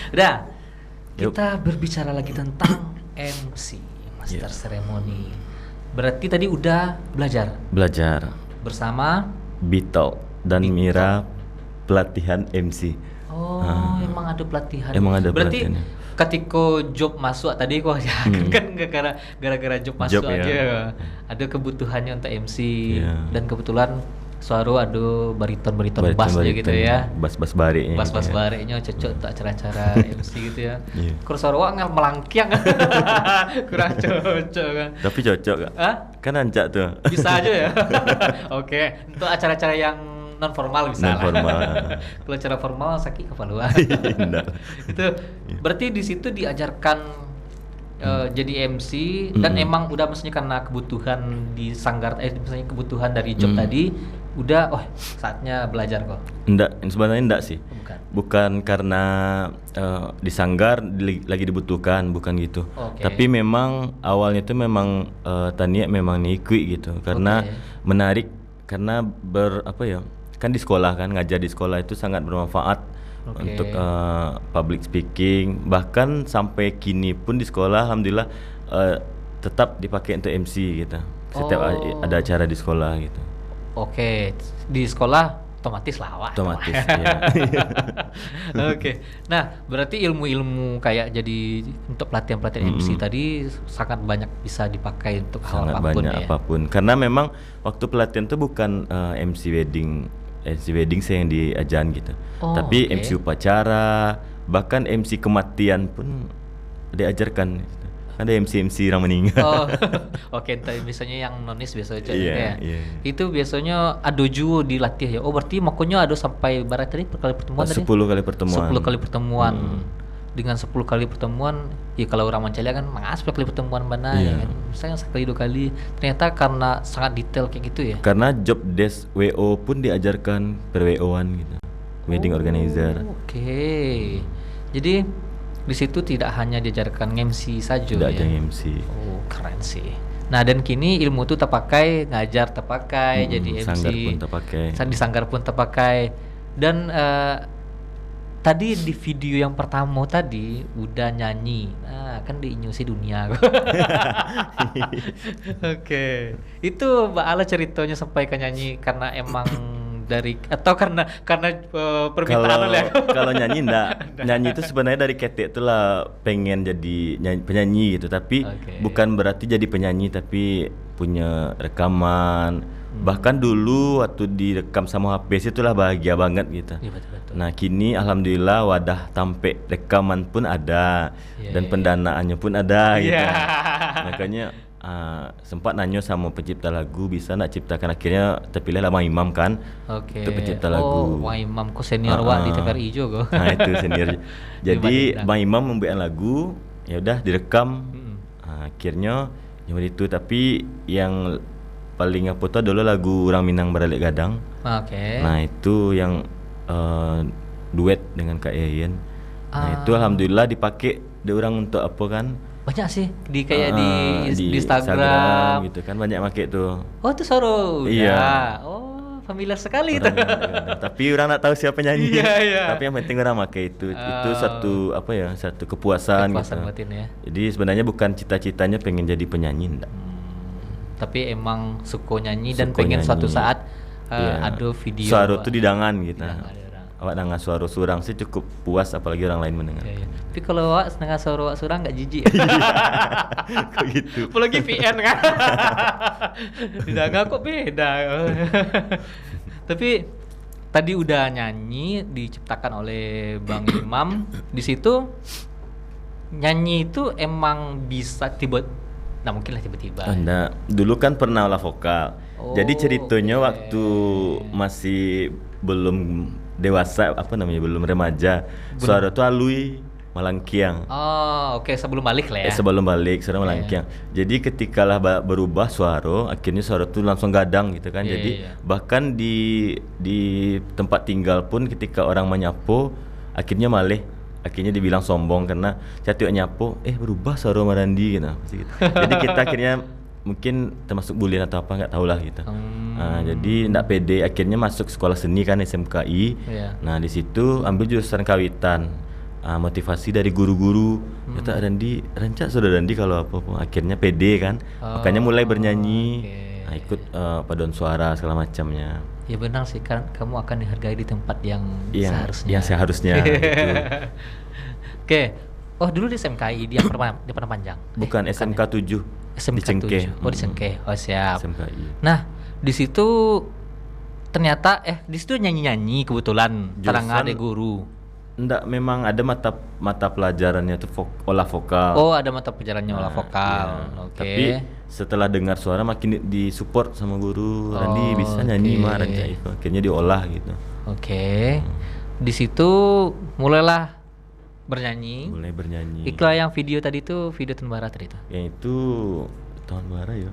Udah. Yup. Kita berbicara lagi tentang MC, Master Ceremony. Berarti tadi udah Belajar bersama. Bito dan Mira pelatihan MC. Oh, emang ada pelatihan. Emang ada Berarti pelatihannya. ketika job masuk tadi kok ya kan gara-gara job masuk Job, ya. aja ada kebutuhannya untuk MC Iya. dan kebetulan suara ada bariton Bariton- bass aja gitu ya. Bass barik. Bass bareknya cocok untuk acara-acara MC gitu ya. Iya. Kalau suara wak nggak melangkiang kurang cocok kan. Tapi cocok gak? Hah? Kan ancak tuh. Bisa aja ya. Oke, untuk acara-acara yang non formal bisa lah. Non-formal. Kalau acara formal sakit kepaluan. Nggak. Itu berarti di situ diajarkan jadi MC dan emang udah maksudnya karena kebutuhan di sanggar misalnya kebutuhan dari job tadi udah saatnya belajar kok. Enggak, sebenarnya enggak sih. Bukan. Bukan karena di sanggar lagi dibutuhkan, bukan gitu. Oke. Tapi memang awalnya itu memang Tania memang nikui gitu. Karena Oke. menarik karena kan di sekolah kan ngajar di sekolah itu sangat bermanfaat Oke. untuk public speaking. Bahkan sampai kini pun di sekolah alhamdulillah tetap dipakai untuk MC gitu. Setiap Oh. ada acara di sekolah gitu. Oke, di sekolah otomatis lawak. Otomatis. Iya. Oke. Nah, berarti ilmu-ilmu kayak jadi untuk pelatihan-pelatihan MC tadi sangat banyak bisa dipakai untuk hal Sangat apapun banyak ya. apapun. Karena memang waktu pelatihan tuh bukan MC wedding saya yang diajarin gitu. Oh, Tapi oke. MC upacara, bahkan MC kematian pun diajarkan gitu. Ada MC orang meninggal. Oh, oke. Entah biasanya yang nonis biasanya Iya, ya. iya. Itu biasanya adoju dilatih ya. Oh, berarti makonya ada sampai berapa tadi kali pertemuan tadi? 10 kali pertemuan. 10 kali pertemuan. Dengan 10 kali pertemuan, ya kalau orang Mancala kan mengas 10 kali pertemuan mana Iya. ya kan. Misalnya sekali 2 kali. Ternyata karena sangat detail kayak gitu ya. Karena job desk WO pun diajarkan per WO-an gitu. Wedding organizer. Oke. Jadi di situ tidak hanya diajarkan MC saja Tidak ya. ada MC. Oh, keren sih. Nah, dan kini ilmu itu terpakai, ngajar terpakai, jadi MC. Sanggar pun terpakai. Di sanggar pun terpakai. Dan tadi di video yang pertama tadi udah nyanyi. Nah, kan diinyusi dunia. Oke. Itu Mbak Ala ceritanya sampai ke nyanyi karena emang dari atau karena permintaan oleh aku. Kalau nyanyi enggak. Nyanyi itu sebenarnya dari ketek itulah pengen jadi penyanyi gitu, tapi Oke. bukan berarti jadi penyanyi tapi punya rekaman. Bahkan dulu waktu direkam sama HP itulah bahagia banget gitu. Iya, betul-betul. Nah, kini alhamdulillah wadah tampe rekaman pun ada Iya, dan iya, pendanaannya pun ada gitu. Iya. Makanya sempat nanya sama pencipta lagu bisa nak ciptakan, akhirnya terpilih Mang Imam kan. Oke. Untuk pencipta Oh, lagu. Wah Imam kok senior wak di TVRI juga. Nah, itu sendiri. Jadi Dibanding. Bang Imam membuat lagu, ya udah direkam. Mm-mm. Akhirnya cuma itu, tapi yang paling apa tuh dulu lagu Orang Minang Baralik Gadang. Oke. Nah, itu yang duet dengan Kak Yayan. Nah, itu alhamdulillah dipakai di orang untuk apa kan? Banyak sih di kayak di Instagram Instagram. gitu kan, banyak pakai tuh. Oh, itu Soro. Iya. Oh, familiar sekali itu. Orang Minang Baralik Gadang. Tapi orang nak tahu siapa nyanyi. Iya, iya. Tapi yang penting orang pakai itu. Itu satu apa ya? Satu kepuasan, Kepuasan gitu. batin ya. Jadi sebenarnya bukan cita-citanya pengen jadi penyanyi, enggak. Tapi emang suka nyanyi dan Suka pengen nyanyi. suatu saat Iya. ada video. Suara tuh didangan gitu. Didangan ada orang. Awak dengar suara surang sih cukup puas, apalagi orang lain mendengar. Iya, iya. Tapi kalau awak setengah suara awak surang nggak jijik. Kok gitu? Apalagi VN kan. Didangar kok beda. Tapi tadi udah nyanyi diciptakan oleh Bang Imam. Di situ nyanyi itu emang bisa nah mungkin lah tiba-tiba. Enggak, dulu kan pernah olah vokal. Oh, Jadi ceritanya oke. waktu masih belum dewasa, apa namanya, belum remaja, suara tuh alui malangkiang. Oh, oke, sebelum balik lah ya. Sebelum balik suara Iya, malangkiang. Jadi ketika lah berubah suara, akhirnya suara tuh langsung gadang gitu kan. Iya, Jadi iya. bahkan di tempat tinggal pun ketika orang menyapu, akhirnya dibilang sombong karena satu nyapu berubah suara Marandi gitu. Jadi kita akhirnya mungkin termasuk bulian atau apa nggak tahu lah gitu. Jadi nggak pede, akhirnya masuk sekolah seni kan SMKI. Iya. Nah, di situ ambil jurusan kawitan. Motivasi dari guru-guru. Kata Randi, rancak sudah Randi kalau apa-apa. Akhirnya pede kan. Makanya mulai bernyanyi. oke. Nah, ikut paduan suara segala macamnya. Ya benar sih, kan kamu akan dihargai di tempat yang seharusnya. Yang seharusnya gitu. Oke. Oh, dulu di SMKI di Padang Panjang. Bukan SMK 7 SMK di Cengkeh. 7. Oh, di Cengkeh. Oh, siap. SMKI. Nah, di situ ternyata di situ nyanyi-nyanyi kebetulan terang ada guru. Enggak, memang ada mata pelajarannya tuh olah vokal. Oh, ada mata pelajarannya olah vokal. Iya. Oke. Tapi setelah dengar suara makin disupport sama guru. Randi bisa nyanyi oke. mah, rancak itu. Akhirnya diolah gitu. Oke. Di situ mulailah bernyanyi. Mulai bernyanyi. Iklan yang video tadi itu video tahun barat tadi itu. Yang itu tahun baru ya.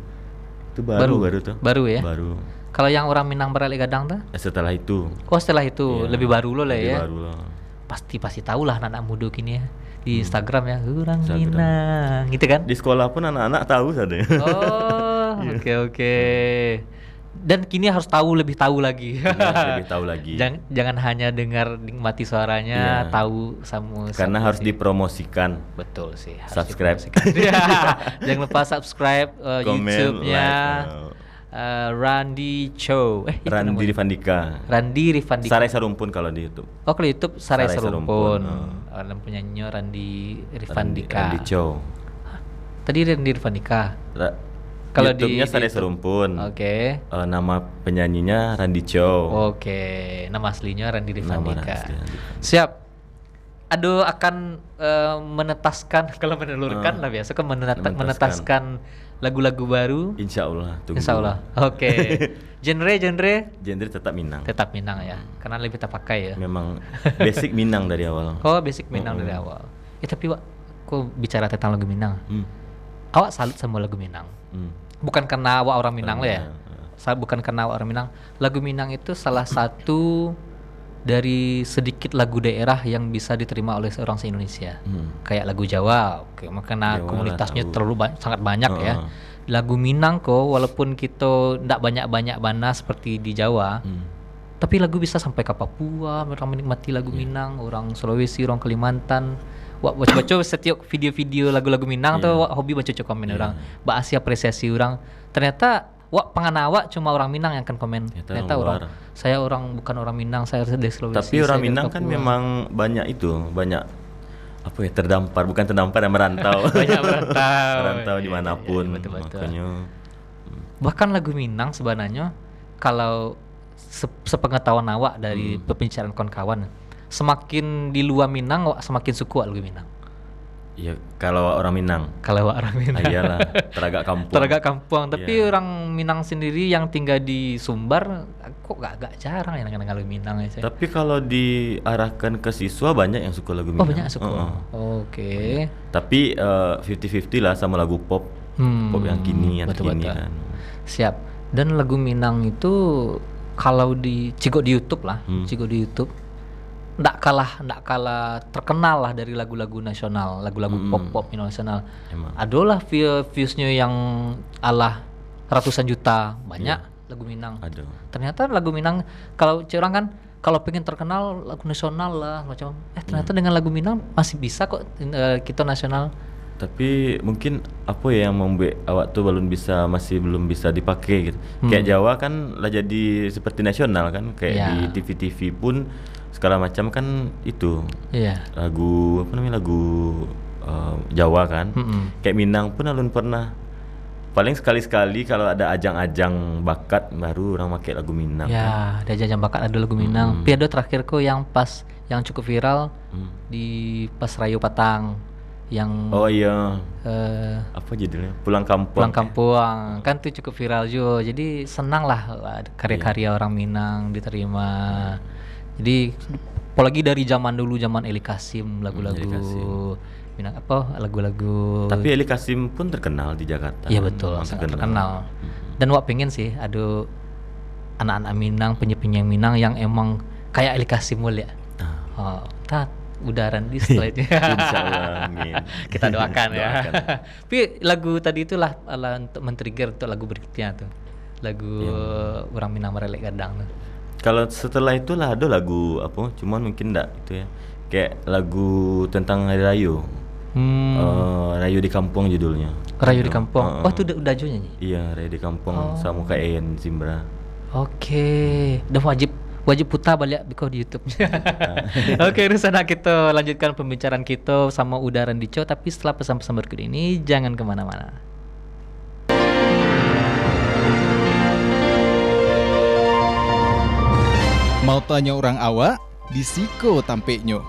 Itu baru tuh. Baru ya. Baru. Kalau yang Orang Minang Baralik Gadang tuh? Setelah itu. Oh, setelah itu Iya, lebih baru lo lah lebih ya. baru lah. Pasti tahu lah anak-anak muda kini ya di Instagram ya, Orang Instagram. Minang gitu kan. Di sekolah pun anak-anak tahu saja. Oh, oke. Dan kini harus lebih tahu lagi. Lebih tahu lagi. Jangan hanya dengar nikmati suaranya, Iya. tahu sama Karena harus dipromosikan. betul sih. Harus Subscribe. dipromosikan. Iya. Jangan lupa subscribe Komen, YouTube-nya. like, Randy Chow. Itu Randi namanya. Rifandika. Randi Rifandika. Sarai Sarumpun kalau di YouTube. Oh, kalau YouTube Sarai Sarai Serumpun. Serumpun, Dan penyanyinya Randi Rifandika. Randi Chow. Tadi Randi Rifandika. Kalau di YouTube-nya Sarai YouTube. Serumpun. Oke. Nama penyanyinya Randi Chow. Oke, nama aslinya Randi Nama Rifandika. asli Randi. Siap. Aduh, akan menetaskan kalau menelurkan lah biasa kan menetaskan lagu-lagu baru. Insya Allah. Tunggu. Insya Allah. Oke. Genre Genre tetap Minang. tetap Minang ya, karena lebih terpakai ya. Memang basic Minang dari awal. Oh, basic Minang dari awal. Ya tapi Wak, kok bicara tentang lagu Minang? Hmm. Awak salut sama lagu Minang. Hmm. Bukan karena awak orang Minang lah ya. Minang, Bukan karena awak orang Minang. Lagu Minang itu salah satu dari sedikit lagu daerah yang bisa diterima oleh seorang se-Indonesia. Kayak lagu Jawa, oke, karena Jawa komunitasnya lah, tahu. terlalu sangat banyak ya. Lagu Minang kok, walaupun kita ndak banyak-banyak banas seperti di Jawa, tapi lagu bisa sampai ke Papua, orang menikmati lagu Minang, orang Sulawesi, orang Kalimantan. Wak baca-baca setiap video-video lagu-lagu Minang tuh wak hobi baca komen orang. Mbak Asia apresiasi orang. Ternyata wak penganawak cuma orang Minang yang akan komen. Ternyata orang saya bukan orang Minang, saya dari Sulawesi. Tapi orang saya dari Minang kan Papua. memang banyak apa ya, terdampar, bukan terdampar yang merantau. Banyak merantau. Merantau Iya, dimanapun. iya, betul-betul. Makanya Bahkan lagu Minang sebenarnya kalau sepengetahuan awak dari pembicaraan kawan-kawan, semakin di luar Minang awak semakin suka lagu Minang. ya kalau orang Minang. Kalau awak orang Minang. Iyalah, teragak kampung. Teragak kampung, tapi Iya. orang Minang sendiri yang tinggal di Sumbar kok agak jarang yang dengar lagu Minang ya. Tapi kalau diarahkan ke siswa banyak yang suka lagu Oh, Minang. banyak yang suka. Heeh. Oke. Tapi 50-50 lah sama lagu pop. Pop yang kini, yang terkini betul-betul. kan. Siap. Dan lagu Minang itu kalau di Cigo di YouTube lah, Cigo di YouTube ndak kalah terkenal lah dari lagu-lagu nasional, lagu-lagu pop nasional. Emang. Adalah viewsnya yang ala ratusan juta, banyak lagu Minang. Ada. Ternyata lagu Minang kalau orang kan kalau pengen terkenal lagu nasional lah macam ternyata dengan lagu Minang masih bisa kok kita nasional. Tapi mungkin apa ya yang membuat awak tuh masih belum bisa dipakai gitu. Kayak Jawa kan lah jadi seperti nasional kan, kayak Ya. di TV-TV pun segala macam kan itu Iya. lagu lagu Jawa kan. Kayak Minang pun alun pernah. Paling sekali-sekali kalau ada ajang-ajang bakat baru orang pakai lagu Minang. Ya, ada jajang bakat ada lagu Minang. Tapi ada terakhirku yang cukup viral di pas Rayo Patang yang Oh iya, eh, apa judulnya? Pulang Kampung. Pulang Kampung kan tuh cukup viral juga. Jadi senang lah karya-karya orang Minang diterima. Jadi apalagi dari zaman dulu, zaman Eli Kasim, lagu-lagu Eli Kasim. Minang lagu-lagu. Tapi Eli Kasim pun terkenal di Jakarta. Iya betul, Memang sangat terkenal. Dan wak pengen sih ada anak-anak Minang, penyanyi Minang yang emang kayak Eli Kasim mulia. Oh, udaran di setelah itu. Insya Allah, amin. Kita doakan ya. Doakan. Tapi lagu tadi itulah untuk men-trigger untuk lagu berikutnya tuh. Lagu orang Minang Merelek Gadang tuh. Kalau setelah itu lah ada lagu apa? Cuman mungkin enggak itu ya. Kayak lagu tentang Hari Rayo. Rayo di Kampung judulnya. Rayo di Kampung. Oh, itu udah Jo nyanyi. Iya, Rayo di Kampung sama KN Zimbra. Oke. Dan wajib putar balik because di YouTube. Oke, Rusana, kita lanjutkan pembicaraan kita sama Udaran Dico, tapi setelah pesan-pesan berikut ini jangan kemana-mana. Mau tanya orang awak, di Siko tampeknya.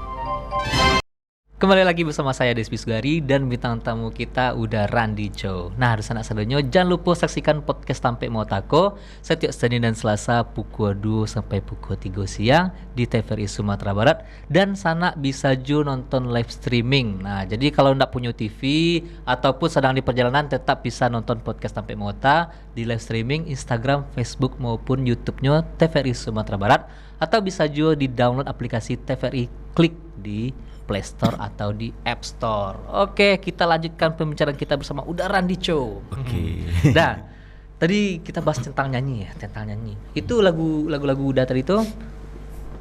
Kembali lagi bersama saya Despi Sugari dan bintang tamu kita udah Randy Chow. Nah, Rusana Sadonyo, jangan lupa saksikan podcast Tampek Motako setiap Senin dan Selasa pukul 2 sampai pukul 3 siang di TVRI Sumatera Barat, dan sana bisa juga nonton live streaming. Nah, jadi kalau nggak punya TV ataupun sedang di perjalanan tetap bisa nonton podcast Tampek Mota di live streaming Instagram, Facebook maupun YouTube-nya TVRI Sumatera Barat, atau bisa juga di-download aplikasi TVRI Klik di Play Store atau di App Store. Oke, kita lanjutkan pembicaraan kita bersama Udah Randy Chow. Oke. Nah, tadi kita bahas tentang nyanyi ya, tentang nyanyi. Itu lagu-lagu Udah tadi itu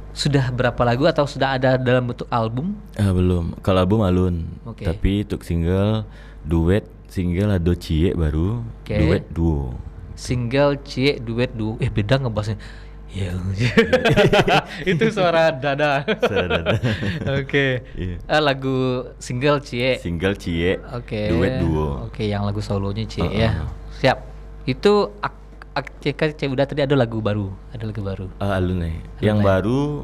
sudah berapa lagu atau sudah ada dalam bentuk album? Belum. Kalau album alun. Oke. Tapi untuk single, duet, single ada Cie baru, Oke. duet duo. Single, cie, duet, duo. Beda ngebahasnya. Ya. Itu suara dada. Suara dada. Oke. Iya. Lagu single cie. Single cie, Oke. duet duo. Oke, yang lagu solonya cie ya. Siap. Itu Cie udah tadi ada lagu baru. Alun nih. Yang baru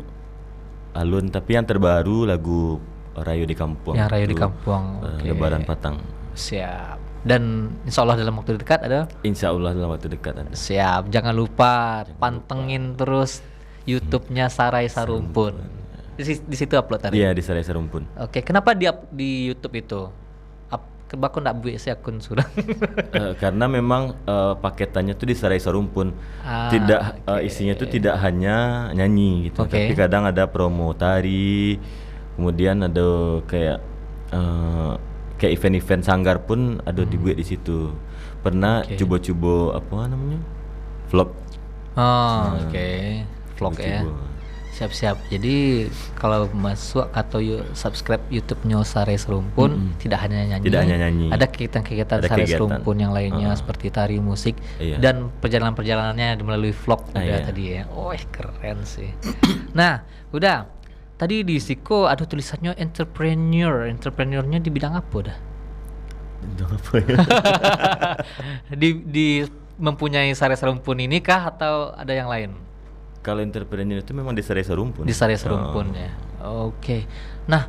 Alun, tapi yang terbaru lagu Rayo di Kampung. Yang Rayo di Itu, Kampung. Oke. Lebaran Patang. Siap. Dan insya Allah dalam waktu dekat ada. Insya Allah dalam waktu dekat ada. Siap. Jangan lupa pantengin terus YouTube-nya Sarai Sarumpun. Di situ upload tadi. Iya, di Sarai Sarumpun. Oke. Kenapa di YouTube itu? Aku nggak buat si akun sudah. Karena memang paketannya tuh di Sarai Sarumpun. Tidak isinya tuh tidak hanya nyanyi gitu, tapi kadang ada promo tari, kemudian ada kayak event-event sanggar pun ada dibuat di situ. Pernah coba-coba apa namanya? Vlog. Vlog ya. Siap-siap. Jadi kalau masuk atau subscribe YouTube-nya Sarai Serumpun tidak hanya nyanyi. Ada kegiatan-kegiatan Sarai Serumpun yang lainnya seperti tari, musik dan perjalanan-perjalanannya melalui vlog tadi ya. Keren sih. Nah, udah. Tadi di Siko ada tulisannya entrepreneur. Entrepreneurnya di bidang apa dah? Bidang apa ya? di mempunyai Sarai Serumpun ini kah atau ada yang lain? Kalau entrepreneur itu memang di Sarai Sarumpun. Di Sarai Sarumpun ya. Oke. Nah,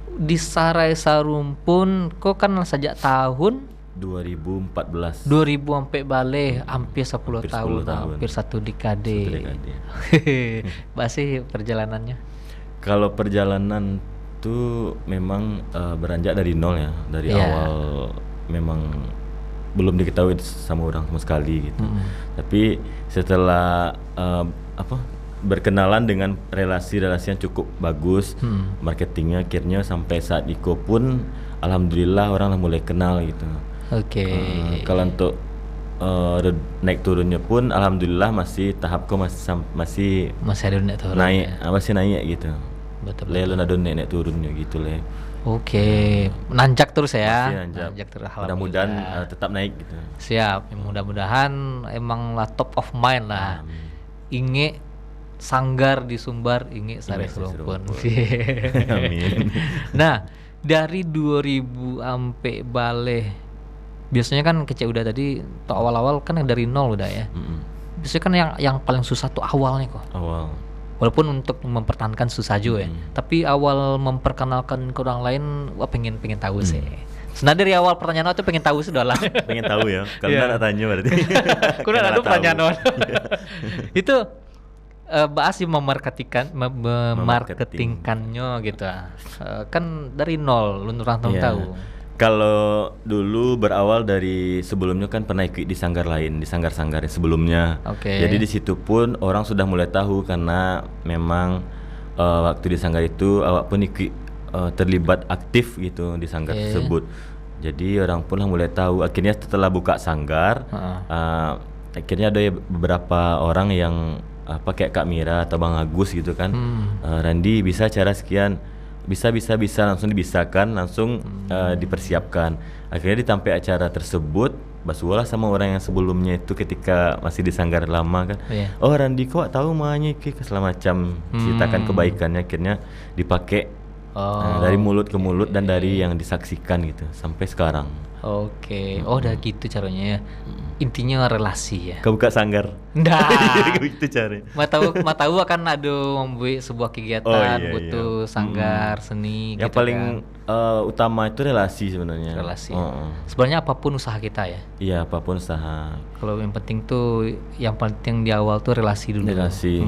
di Sarai Sarumpun kok kan sejak tahun 2014. 2000 sampai balik hampir 10 tahun, hampir satu dekade. Masih perjalanannya? Kalau perjalanan tuh memang beranjak dari nol ya, dari awal memang belum diketahui sama orang sama sekali gitu. Tapi setelah berkenalan dengan relasi-relasi yang cukup bagus, marketingnya akhirnya sampai saat Iko pun alhamdulillah orang mulai kenal gitu. Kalau untuk naik turunnya pun alhamdulillah masih tahapku masih ada naik turun. Masih naik gitu. Betul. Lalu ada naik turunnya gitu le. Nanjak terus ya. Nanjak terus. Mudah-mudahan tetap naik gitu. Siap. Mudah-mudahan emang lah top of mind lah. Inge sanggar di Sumbar, inge Sarai Serumpun. Amin. Nah, dari 2000 sampai balik. Biasanya kan kece udah tadi tuh awal-awal kan dari nol udah ya. Biasanya kan yang paling susah tuh awalnya kok. Awal. Walaupun untuk mempertahankan susah juga ya. Tapi awal memperkenalkan ke orang lain, pengen tahu sih. Sebenarnya dari awal pertanyaan itu pengen tahu sudah lah. Pengen tahu ya. Kalau nak tanya berarti. Kurang ada pertanyaan. Itu bahas sih memarketingkannya gitu. Kan dari nol, lu orang tahu. Kalau dulu berawal dari sebelumnya kan pernah ikut di sanggar lain, di sanggar-sanggar sebelumnya. Jadi di situ pun orang sudah mulai tahu karena memang waktu di sanggar itu awak pun ikut terlibat aktif gitu di sanggar tersebut. Jadi orang pun mulai tahu. Akhirnya setelah buka sanggar, akhirnya ada beberapa orang yang pakai Kak Mira atau Bang Agus gitu kan. Randi bisa cara sekian. Bisa langsung dibisakan, langsung dipersiapkan. Akhirnya ditampai acara tersebut, basulah sama orang yang sebelumnya itu ketika masih di sanggar lama kan. Oh Randi kok tahu mahanya segala macam, ceritakan kebaikannya, akhirnya dipakai dari mulut ke mulut dan dari yang disaksikan gitu sampai sekarang. Udah gitu caranya ya. Intinya relasi ya. Kau buka sanggar. Gitu cara. Matahu akan ada membuat sebuah kegiatan butuh sanggar seni. Yang gitu paling kan. Utama itu relasi sebenarnya. Relasi. Sebenarnya apapun usaha kita ya. Iya, apapun usaha. Kalau yang penting di awal tuh relasi dulu. Relasi.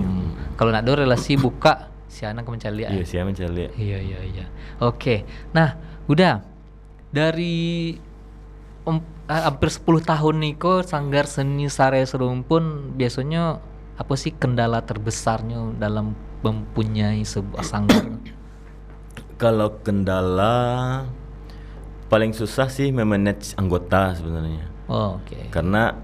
Kalau nak ada relasi buka si anak mencari. Iya, si anak mencari. Iya. Oke. Nah, udah dari hampir 10 tahun nih kok sanggar seni Sarai Serumpun, biasanya apa sih kendala terbesarnya dalam mempunyai sebuah sanggar? Kalau kendala paling susah sih memanage anggota sebenarnya. Karena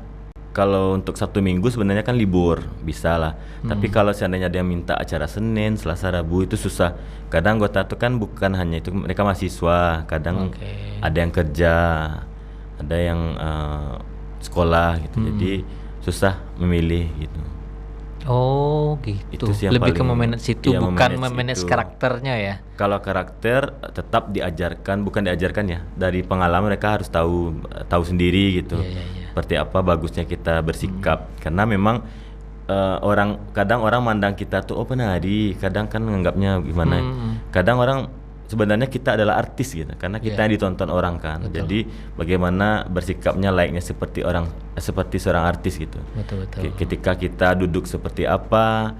kalau untuk 1 minggu sebenarnya kan libur bisa lah. Tapi kalau seandainya dia minta acara Senin, Selasa, Rabu itu susah. Kadang anggota itu kan bukan hanya itu, mereka mahasiswa, kadang ada yang kerja, ada yang sekolah gitu. Jadi susah memilih gitu. Oh gitu. Itu sih yang Lebih ke paling- memanage itu, iya, bukan memanage memanage itu. karakternya ya. Kalau karakter tetap diajarkan, bukan diajarkan ya, dari pengalaman mereka harus tahu sendiri gitu. Iya, iya, iya. Seperti apa bagusnya kita bersikap. Karena memang kadang orang mandang kita tuh penari, kadang kan menganggapnya gimana. Kadang orang sebenarnya kita adalah artis gitu, karena kita yang ditonton orang kan. Betul. Jadi bagaimana bersikapnya layaknya seperti seorang artis gitu. Betul. Ketika kita duduk seperti apa,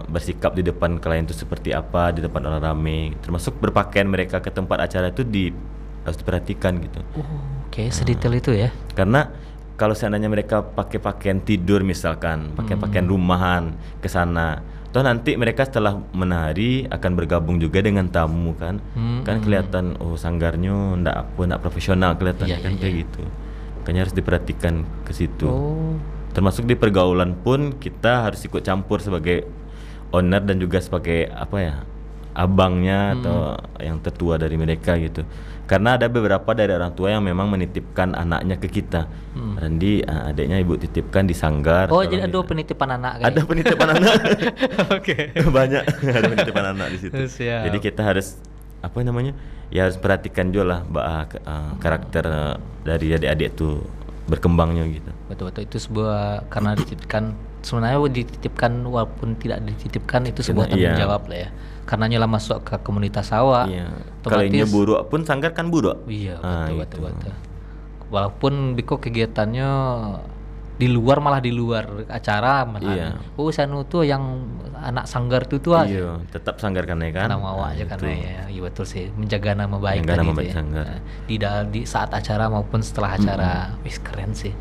bersikap di depan klien itu seperti apa, di depan orang ramai, termasuk berpakaian mereka ke tempat acara itu harus diperhatikan gitu. Oke, sedetail itu ya. Karena kalau seandainya mereka pakai pakaian tidur misalkan, pakai pakaian rumahan ke sana, toh nanti mereka setelah menari akan bergabung juga dengan tamu kan. Kan kelihatan sanggarnya ndak profesional kelihatannya kan kayak gitu. Makanya harus diperhatikan ke situ. Termasuk di pergaulan pun kita harus ikut campur sebagai owner dan juga sebagai abangnya atau yang tertua dari mereka gitu. Karena ada beberapa dari orang tua yang memang menitipkan anaknya ke kita. Randi, adiknya ibu titipkan di sanggar. Oh, kalau jadi ada bisa. penitipan anak kayak. Ada penitipan anak. Oke. Banyak ada penitipan anak di situ. Siap. Jadi kita harus ya harus perhatikan juga lah karakter dari adik-adik itu berkembangnya gitu. Betul itu sebuah, karena sebenarnya dititipkan walaupun tidak dititipkan itu sebuah tanggung Iya. jawab lah ya. Karena nyala masuk ke komunitas awak. Iya. Kalau ini otomatis- buruk pun sanggar kan buruk. Iya, Itu. betul. Walaupun Biko kegiatannya malah di luar acara malah. Iya. Oh, sanu tuh yang anak sanggar tuh Iya, tetap sanggar kan ya kan. nama awak aja Itu. karena ya, iya betul sih, menjaga nama baik Menjaga tadi nama itu baik ya. sanggar. Nah, di saat acara maupun setelah acara. Wih, keren sih.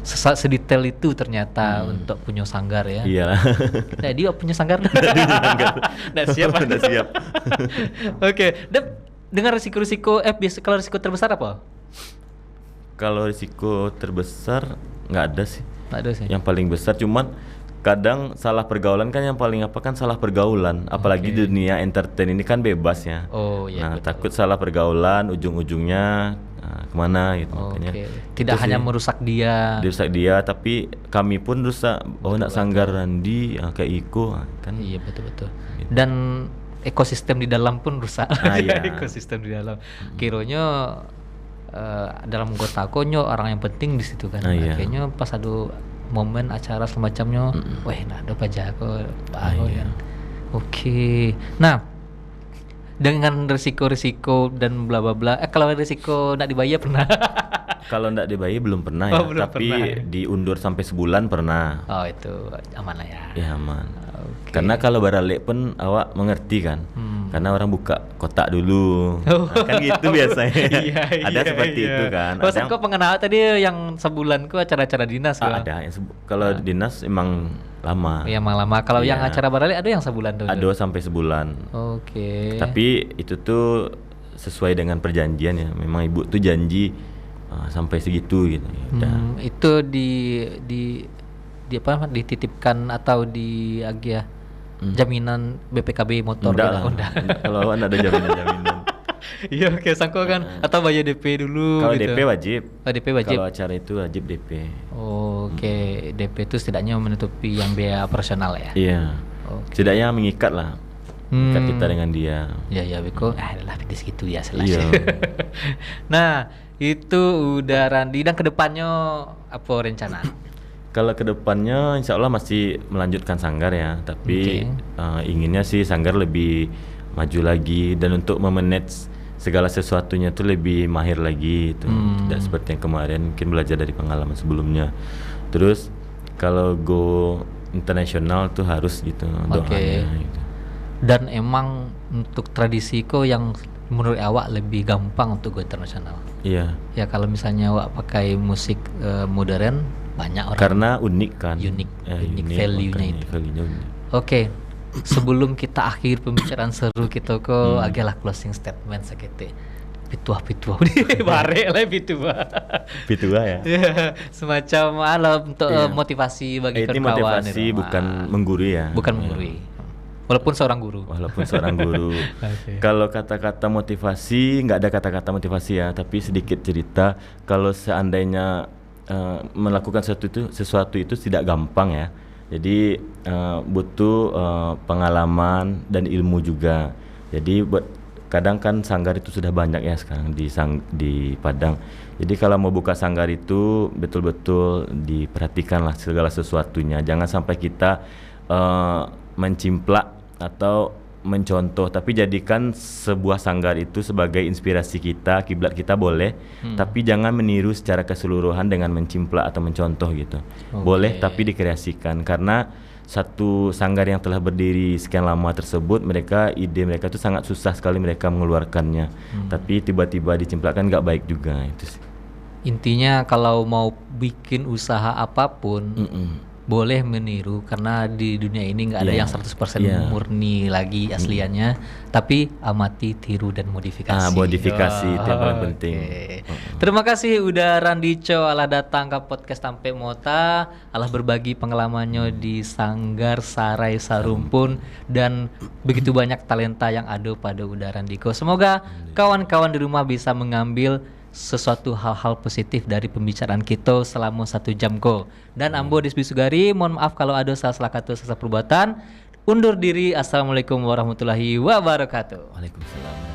Sedetail itu ternyata untuk punya sanggar ya. Iya. Nah, dia punya sanggar. Nggak siap. Udah siap. Oke, dengan risiko-risiko biasa, kalau risiko terbesar apa? Kalau risiko terbesar nggak ada sih. Nggak ada sih. Yang paling besar cuman kadang salah pergaulan kan yang paling salah pergaulan. Apalagi di dunia entertain ini kan bebas ya. Oh iya. Nah, betul. takut salah pergaulan ujung-ujungnya kemana gitu. Makanya Oke. Tidak itu hanya sih. merusak dia. Dirusak dia, tapi kami pun rusak. Nak sanggar Randi kayak Iko kan. Iya betul. Dan ekosistem di dalam pun rusak. Iya. Ekosistem di dalam. Kironya dalam kota konyo orang yang penting di situ kan. Iya. Akhirnya pas ada momen acara semacamnya, wah nah ada pajako baru Iya. kan. Oke. Nah, dengan risiko-risiko dan bla bla bla. Kalau risiko nggak dibayar pernah? Kalau ndak dibayar belum pernah ya, Oh, belum tapi pernah ya. diundur sampai sebulan pernah. Oh itu aman lah ya. Ya aman. Oke. Karena kalau baralik pun awak mengerti kan. Karena orang buka kotak dulu. Oh. Nah, kan gitu biasanya. Iya, Ada iya, seperti iya. itu kan. Masa yang- kok pengenal tadi yang sebulan kok acara-acara dinas kok? ada yang kalau dinas emang lama. Iya emang lama. Kalau yang Iya. acara baralik ada yang sebulan tuh? Ada sampai sebulan. Oke. Tapi itu tuh sesuai dengan perjanjian ya. Memang ibu tuh janji sampai segitu gitu. Ya udah. Itu di apa dititipkan atau di jaminan BPKB motor Enggak gitu? lah. Oh, enggak. Kalau awak nggak ada jaminan-jaminan. Iya oke sangko kan atau bayar DP dulu Kalau gitu. DP wajib. Oh, DP wajib. Kalau acara itu wajib DP. Oke, DP itu setidaknya menutupi yang biaya operasional ya. Iya. Oke. Setidaknya mengikat lah. Mengikat kita dengan dia. Ya Biko, adalah di situ ya selesai. Iya. Nah, itu udah Randi dan kedepannya apa rencana? Kalau kedepannya insya Allah masih melanjutkan sanggar ya. Tapi inginnya sih sanggar lebih maju lagi. Dan untuk memanage segala sesuatunya tuh lebih mahir lagi itu. Tidak seperti yang kemarin, mungkin belajar dari pengalaman sebelumnya. Terus kalau go internasional tuh harus gitu doanya gitu. Dan emang untuk tradisi kok yang menurut awak lebih gampang untuk go internasional. Iya. Ya kalau misalnya awak pakai musik modern banyak orang. Karena unik kan. Unik value-nya makanya itu. value-nya unik. Oke. Sebelum kita akhir pembicaraan seru kita kok agaklah closing statement segitu. Pituah bare lah pituah. Pitua ya. Ya, semacam ala untuk Iya. motivasi bagi Ini kawan motivasi bukan menggurui ya. bukan Iya. menggurui. Walaupun seorang guru. Walaupun seorang guru. Oke. Kalau kata-kata motivasi nggak ada kata-kata motivasi ya, tapi sedikit cerita. Kalau seandainya melakukan sesuatu itu tidak gampang ya. Jadi butuh pengalaman dan ilmu juga. Jadi kadang kan sanggar itu sudah banyak ya sekarang di Padang. Jadi kalau mau buka sanggar itu betul-betul diperhatikanlah segala sesuatunya. Jangan sampai kita mencimplak atau mencontoh, tapi jadikan sebuah sanggar itu sebagai inspirasi kita, kiblat kita boleh, tapi jangan meniru secara keseluruhan dengan mencimplak atau mencontoh gitu. Boleh tapi dikreasikan, karena satu sanggar yang telah berdiri sekian lama tersebut, ide mereka itu sangat susah sekali mereka mengeluarkannya. Tapi tiba-tiba dicimplakkan nggak baik juga itu sih. Intinya kalau mau bikin usaha apapun boleh meniru, karena di dunia ini nggak ada yang 100% murni lagi asliannya, tapi amati, tiru dan modifikasi. Modifikasi itu yang paling penting. Terima kasih udah Randico alah datang ke podcast Tampe Mota, alah berbagi pengalamannya di Sanggar Sarai Sarumpun dan begitu banyak talenta yang ada pada udah Randiko. Semoga kawan-kawan di rumah bisa mengambil sesuatu hal-hal positif dari pembicaraan kita selama 1 jam ko. Dan Ambo Disbi Sugari, mohon maaf kalau ada salah kata salah perbuatan. Undur diri. Assalamualaikum warahmatullahi wabarakatuh. Waalaikumsalam.